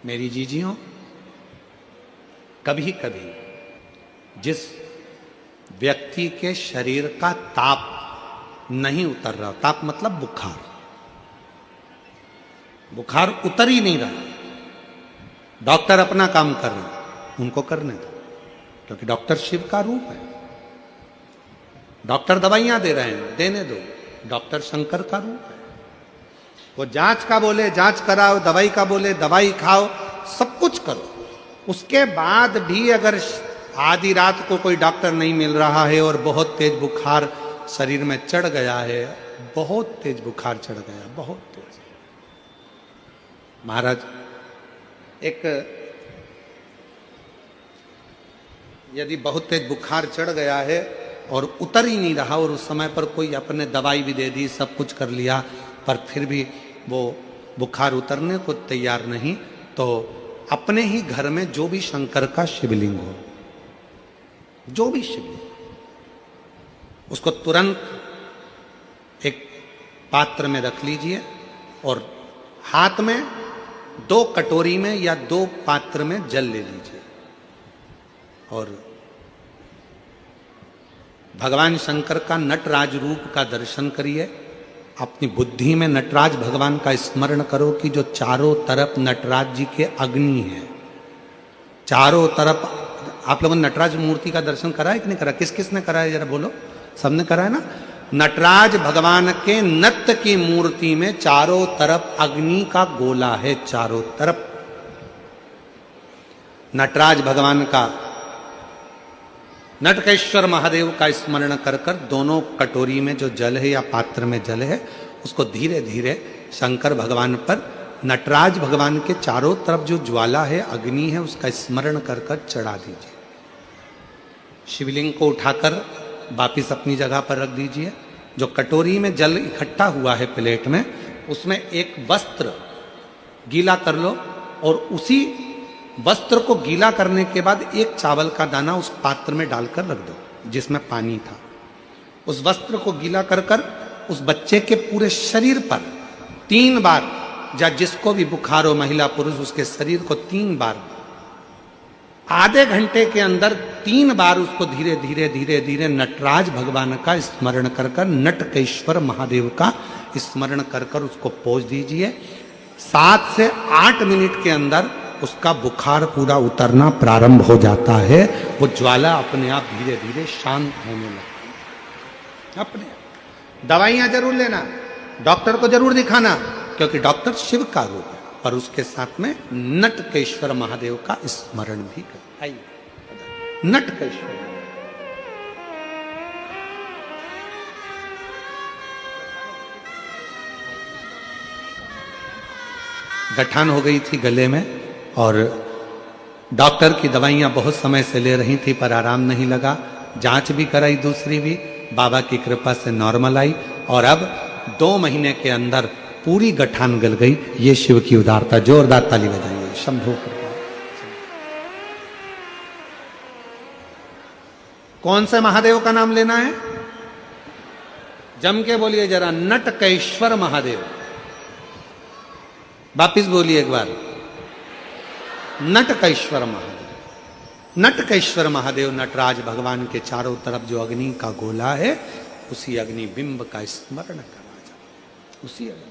मेरी जीजियों, कभी कभी जिस व्यक्ति के शरीर का ताप नहीं उतर रहा, ताप मतलब बुखार, बुखार उतर ही नहीं रहा, डॉक्टर अपना काम कर रहे हैं, उनको करने दो, क्योंकि डॉक्टर शिव का रूप है। डॉक्टर दवाइयां दे रहे हैं, देने दो, डॉक्टर शंकर का रूप है। वो जांच का बोले जांच कराओ, दवाई का बोले दवाई खाओ, सब कुछ करो। उसके बाद भी अगर आधी रात को कोई डॉक्टर नहीं मिल रहा है और बहुत तेज बुखार शरीर में चढ़ गया है, बहुत तेज बुखार चढ़ गया, बहुत तेज। महाराज, एक यदि बहुत तेज बुखार चढ़ गया है और उतर ही नहीं रहा और उस समय पर कोई अपने दवाई भी दे दी, सब कुछ कर लिया, पर फिर भी वो बुखार उतरने को तैयार नहीं, तो अपने ही घर में जो भी शंकर का शिवलिंग हो, जो भी शिवलिंग, उसको तुरंत एक पात्र में रख लीजिए और हाथ में 2 कटोरी में या 2 पात्र में जल ले लीजिए और भगवान शंकर का नटराज रूप का दर्शन करिए। अपनी बुद्धि में नटराज भगवान का स्मरण करो कि जो चारों तरफ नटराज जी के अग्नि है, चारों तरफ। आप लोगों ने नटराज मूर्ति का दर्शन करा है कि नहीं करा? किस किस ने करा है जरा बोलो? सबने करा है ना? नटराज भगवान के नृत्य की मूर्ति में चारों तरफ अग्नि का गोला है, चारों तरफ। नटराज भगवान का, नटकेश्वर महादेव का स्मरण कर कर दोनों कटोरी में जो जल है या पात्र में जल है, उसको धीरे धीरे शंकर भगवान पर, नटराज भगवान के चारों तरफ जो ज्वाला है, अग्नि है, उसका स्मरण कर कर चढ़ा दीजिए। शिवलिंग को उठाकर वापिस अपनी जगह पर रख दीजिए। जो कटोरी में जल इकट्ठा हुआ है प्लेट में, उसमें एक वस्त्र गीला कर लो और उसी वस्त्र को गीला करने के बाद एक चावल का दाना उस पात्र में डालकर रख दो जिसमें पानी था। उस वस्त्र को गीला कर कर उस बच्चे के पूरे शरीर पर 3 बार, या जिसको भी बुखार हो, महिला पुरुष, उसके शरीर को 3 बार, आधे घंटे के अंदर 3 बार उसको धीरे धीरे धीरे धीरे नटराज भगवान का स्मरण कर कर, नटकेश्वर महादेव का स्मरण कर कर उसको पोंछ दीजिए। 7 से 8 मिनट के अंदर उसका बुखार पूरा उतरना प्रारंभ हो जाता है। वो ज्वाला अपने आप धीरे धीरे शांत होने लगती है। अपने दवाइयां जरूर लेना, डॉक्टर को जरूर दिखाना, क्योंकि डॉक्टर शिव का रूप है, पर उसके साथ में नटकेश्वर महादेव का स्मरण भी कर। आइए, नटकेश्वर गठान हो गई थी गले में और डॉक्टर की दवाइयां बहुत समय से ले रही थी पर आराम नहीं लगा। जांच भी कराई, दूसरी भी, बाबा की कृपा से नॉर्मल आई और अब 2 महीने के अंदर पूरी गठान गल गई। ये शिव की उदारता। जोरदार ताली बजाइए। शंभू कृपा। कौन से महादेव का नाम लेना है? जम के बोलिए जरा, नटकेश्वर महादेव। वापिस बोलिए एक बार, नटकेश्वर महादेव। नटकेश्वर महादेव नटराज भगवान के चारों तरफ जो अग्नि का गोला है, उसी अग्नि बिंब का स्मरण करा जाए, उसी अग्नि